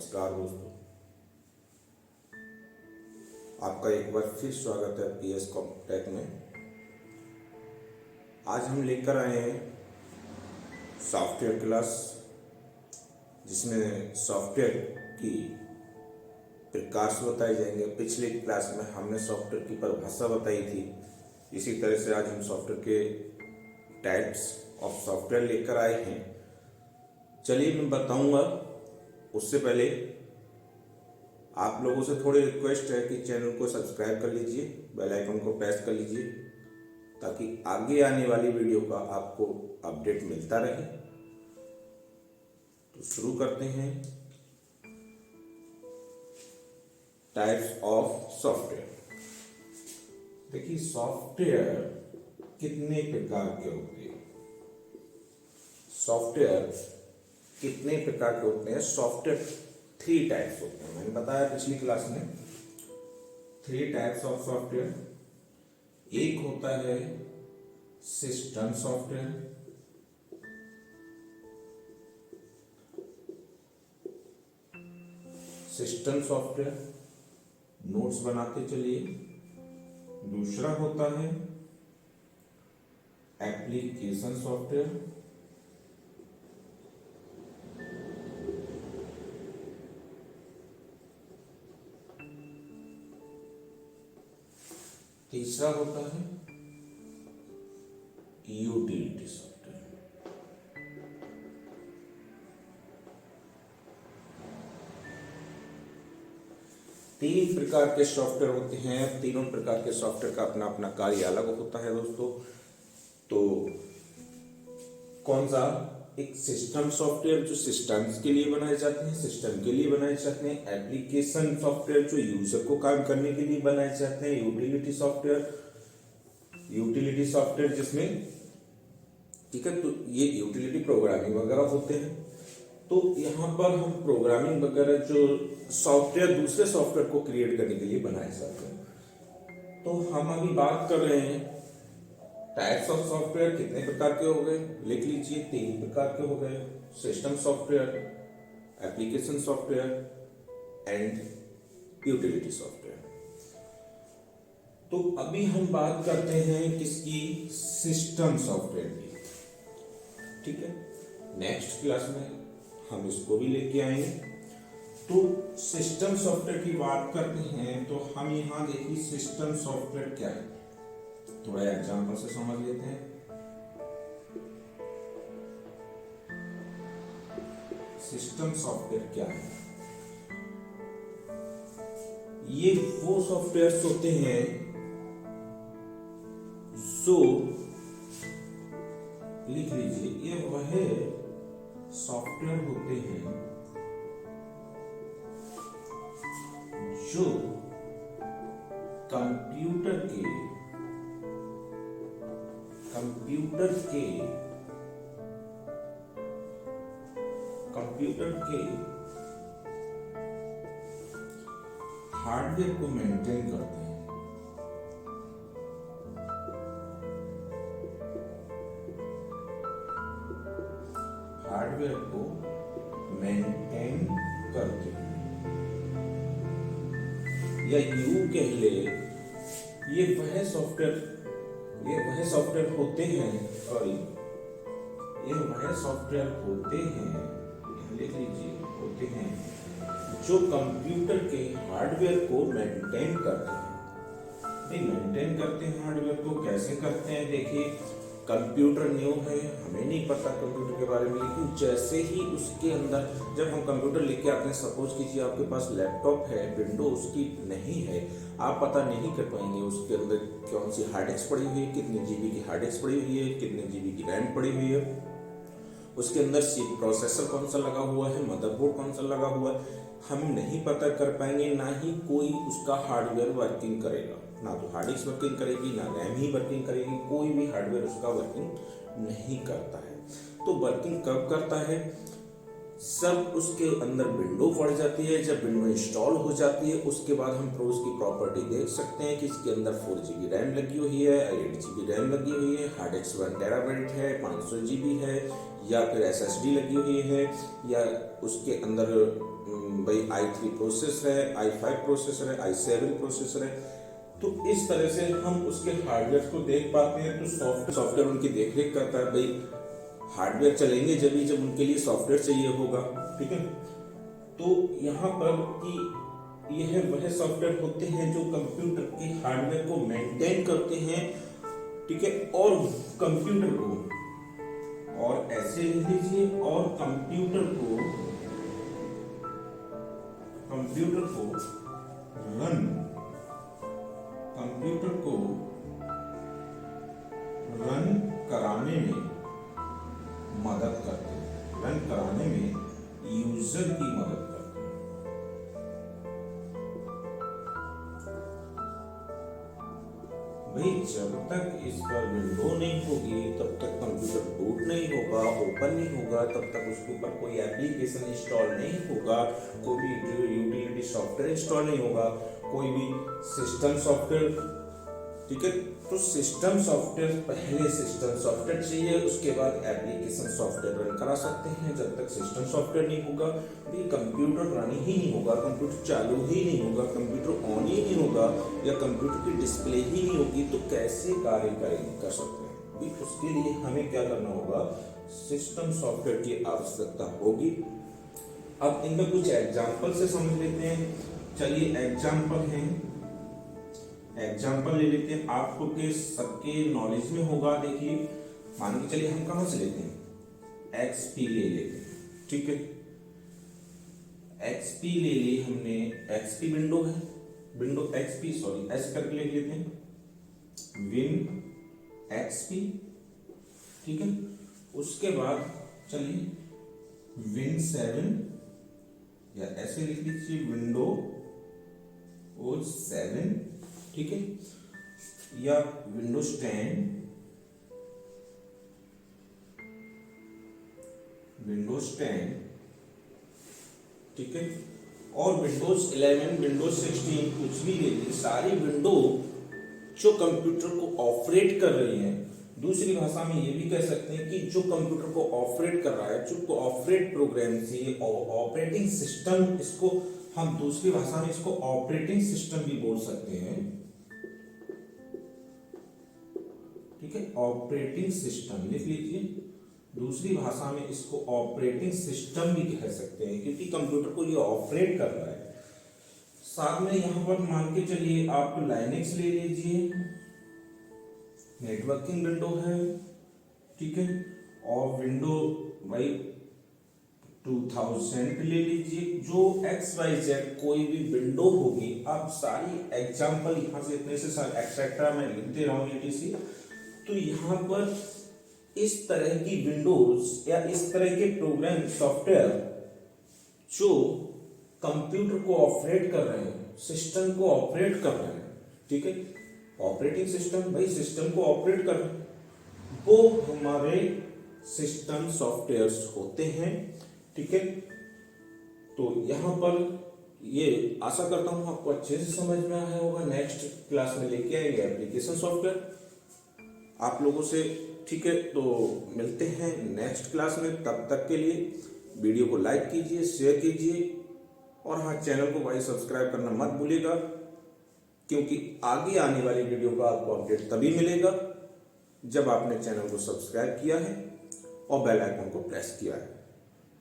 नमस्कार दोस्तों, आपका एक बार फिर स्वागत है पीएस कॉम्टेक में। आज हम लेकर आए हैं सॉफ्टवेयर क्लास, जिसमें सॉफ्टवेयर की प्रकार बताए जाएंगे। पिछली क्लास में हमने सॉफ्टवेयर की परिभाषा बताई थी, इसी तरह से आज हम सॉफ्टवेयर के टाइप्स ऑफ सॉफ्टवेयर लेकर आए हैं। चलिए मैं बताऊंगा। उससे पहले आप लोगों से थोड़ी रिक्वेस्ट है कि चैनल को सब्सक्राइब कर लीजिए, बेल आइकन को प्रेस कर लीजिए, ताकि आगे आने वाली वीडियो का आपको अपडेट मिलता रहे। तो शुरू करते हैं। Types of software. देखिए, सॉफ्टवेयर कितने प्रकार के होते हैं। सॉफ्टवेयर कितने प्रकार के होते हैं? सॉफ्टवेयर 3 टाइप्स होते हैं। मैंने बताया पिछली क्लास में 3 टाइप्स ऑफ सॉफ्टवेयर। एक होता है system software, system software notes बनाते चलिए। दूसरा होता है एप्लीकेशन सॉफ्टवेयर, तीसरा होता है यूटिलिटी सॉफ्टवेयर। तीन प्रकार के सॉफ्टवेयर होते हैं। तीनों प्रकार के सॉफ्टवेयर का अपना अपना कार्य अलग होता है दोस्तों। तो कौन सा? एक सिस्टम सॉफ्टवेयर जो सिस्टम्स के लिए बनाए जाते हैं, सिस्टम के लिए बनाए जाते हैं। एप्लीकेशन सॉफ्टवेयर जो यूजर को काम करने के लिए बनाए जाते हैं। यूटिलिटी सॉफ्टवेयर जिसमें, ठीक है, तो ये यूटिलिटी प्रोग्रामिंग वगैरह होते हैं। तो यहाँ पर हम प्रोग्रामिंग वगैरह जो सॉफ्टवेयर दूसरे सॉफ्टवेयर को क्रिएट करने के लिए बनाए जाते हैं। तो हम अभी बात कर रहे हैं टाइप्स ऑफ सॉफ्टवेयर कितने प्रकार के हो गए, लिख लीजिए। 3 प्रकार के हो गए, system software, application software and utility software. तो अभी हम बात करते हैं किसकी? सिस्टम सॉफ्टवेयर की। ठीक है, नेक्स्ट क्लास में हम इसको भी लेके आएंगे। तो सिस्टम सॉफ्टवेयर की बात करते हैं तो हम यहाँ देखिए सिस्टम सॉफ्टवेयर क्या है, थोड़ा एग्जांपल से समझ लेते हैं। सिस्टम सॉफ्टवेयर क्या है? ये वो सॉफ्टवेयर होते हैं जो, लिख लीजिए, ये वह सॉफ्टवेयर होते हैं जो कंप्यूटर के हार्डवेयर को मेंटेन करते हैं। हार्डवेयर को मेंटेन करते हैं, या यूं कह ले, ये वह सॉफ्टवेयर होते हैं, लिख लीजिए, होते हैं जो कंप्यूटर के हार्डवेयर को मेंटेन करते हैं। मेंटेन करते हैं हार्डवेयर को, कैसे करते हैं? देखिए, कंप्यूटर न्यू है, हमें नहीं पता कंप्यूटर के बारे में, लेकिन जैसे ही उसके अंदर जब हम कंप्यूटर लेके आते हैं, सपोज कीजिए आपके पास लैपटॉप है, विंडो उसकी नहीं है, आप पता नहीं कर पाएंगे उसके अंदर कौन सी हार्ड डिस्क पड़ी हुई है, कितने जीबी की हार्ड डिस्क पड़ी हुई है, कितने जीबी की रैम पड़ी हुई है, उसके अंदर प्रोसेसर कौन सा लगा हुआ है, मदरबोर्ड कौन सा लगा हुआ है, हम नहीं पता कर पाएंगे। ना ही कोई उसका हार्डवेयर वर्किंग करेगा, ना तो हार्ड डिस्क वर्किंग करेगी, ना रैम ही वर्किंग करेगी, कोई भी हार्डवेयर उसका वर्किंग नहीं करता है। तो वर्किंग कब करता है? सब उसके अंदर विंडो पड़ जाती है। जब विंडो इंस्टॉल हो जाती है उसके बाद हम उसकी प्रॉपर्टी देख सकते हैं कि इसके अंदर 4 GB रैम लगी हुई है, 8 GB रैम लगी हुई है, हार्ड डिस्क 1 TB है, 500 GB है, या फिर SSD लगी हुई है, या उसके अंदर भाई i3 प्रोसेसर है, i5 प्रोसेसर है, i7 प्रोसेसर है। तो इस तरह से हम उसके हार्डवेयर को देख पाते हैं। तो सॉफ्टवेयर उनकी देखरेख करता है। भाई हार्डवेयर चलेंगे जब उनके लिए सॉफ्टवेयर चाहिए होगा, ठीक है। तो यहाँ पर कि यह वह सॉफ्टवेयर होते हैं जो कंप्यूटर के हार्डवेयर को मेंटेन करते हैं, ठीक है। और कंप्यूटर को, और ऐसे लिख लीजिए, और कंप्यूटर को रन कराने में मदद करते हैं, रन कराने में यूजर की मदद करते हैं। भाई जब तक इस पर विंडो नहीं होगी तब तक कंप्यूटर बूट नहीं होगा, ओपन नहीं होगा, तब तक उसके ऊपर कोई एप्लीकेशन इंस्टॉल नहीं होगा, कोई भी यूटिलिटी सॉफ्टवेयर इंस्टॉल नहीं होगा, कोई भी सिस्टम सॉफ्टवेयर, ठीक है। तो सिस्टम सॉफ्टवेयर, पहले सिस्टम सॉफ्टवेयर चाहिए, उसके बाद एप्लीकेशन सॉफ्टवेयर रन करा सकते हैं। जब तक सिस्टम सॉफ्टवेयर नहीं होगा भी कंप्यूटर रन ही नहीं होगा, कंप्यूटर चालू ही नहीं होगा, कंप्यूटर ऑन ही नहीं होगा, या कंप्यूटर की डिस्प्ले ही नहीं होगी, तो कैसे कार्य कर सकते हैं भी। उसके लिए हमें क्या करना होगा, सिस्टम सॉफ्टवेयर की आवश्यकता होगी। अब इनमें कुछ एग्जाम्पल से समझ लेते हैं। चलिए एग्जाम्पल ले लेते हैं, आपको के सबके नॉलेज में होगा। देखिए मान के चलिए हम कहां से लेते हैं, XP ले लेते हैं, ठीक है। XP ले ली हमने, XP विंडो है, विंडो XP, सॉरी एस करके लिख लेते हैं, विन XP, ठीक है। उसके बाद चलिए विन 7, या ऐसे लिख लीजिए विंडो और 7, ठीक है, या विंडोज 10, ठीक है, और विंडोज 11, विंडोज 16, कुछ भी ले लीजिए, सारी विंडो जो कंप्यूटर को ऑपरेट कर रही हैं। दूसरी भाषा में ये भी कह सकते हैं कि जो कंप्यूटर को ऑपरेट कर रहा है, जो ऑपरेट प्रोग्राम से ऑपरेटिंग सिस्टम, इसको हम दूसरी भाषा में इसको ऑपरेटिंग सिस्टम भी बोल सकते हैं, ठीक है। ऑपरेटिंग सिस्टम लिख लीजिए, दूसरी भाषा में इसको ऑपरेटिंग सिस्टम भी कह सकते हैं, क्योंकि कंप्यूटर को ये ऑपरेट कर रहा है। साथ में यहां पर मान के चलिए आप लाइनेक्स ले लीजिए, नेटवर्किंग विंडो है, ठीक है, और विंडो भाई 2000 ले लीजिए। जो XYZ कोई भी विंडो होगी, आप सारी एग्जांपल यहां से इतने से सारे एक्सेट्रा मैं लिखते रहा हूं ETC। तो यहाँ पर इस तरह की विंडोज या इस तरह के प्रोग्राम सॉफ्टवेयर जो कंप्यूटर को ऑपरेट कर रहे हैं, सिस्टम को ऑपरेट कर रहे हैं, ठीक है। ऑपरेटिंग सिस्टम भाई सिस्टम को ऑपरेट कर रहे हैं, वो हमारे सिस्टम सॉफ्टवेयर्स होते हैं, ठीक है। तो यहाँ पर ये आशा करता हूँ आपको अच्छे से समझ में आया होगा। नेक्स्ट क्लास में लेके आएंगे एप्लीकेशन सॉफ्टवेयर आप लोगों से, ठीक है। तो मिलते हैं नेक्स्ट क्लास में, तब तक के लिए वीडियो को लाइक कीजिए, शेयर कीजिए, और हाँ चैनल को भाई सब्सक्राइब करना मत भूलिएगा, क्योंकि आगे आने वाली वीडियो का आपको अपडेट तभी मिलेगा जब आपने चैनल को सब्सक्राइब किया है और बेल आइकन को प्रेस किया है।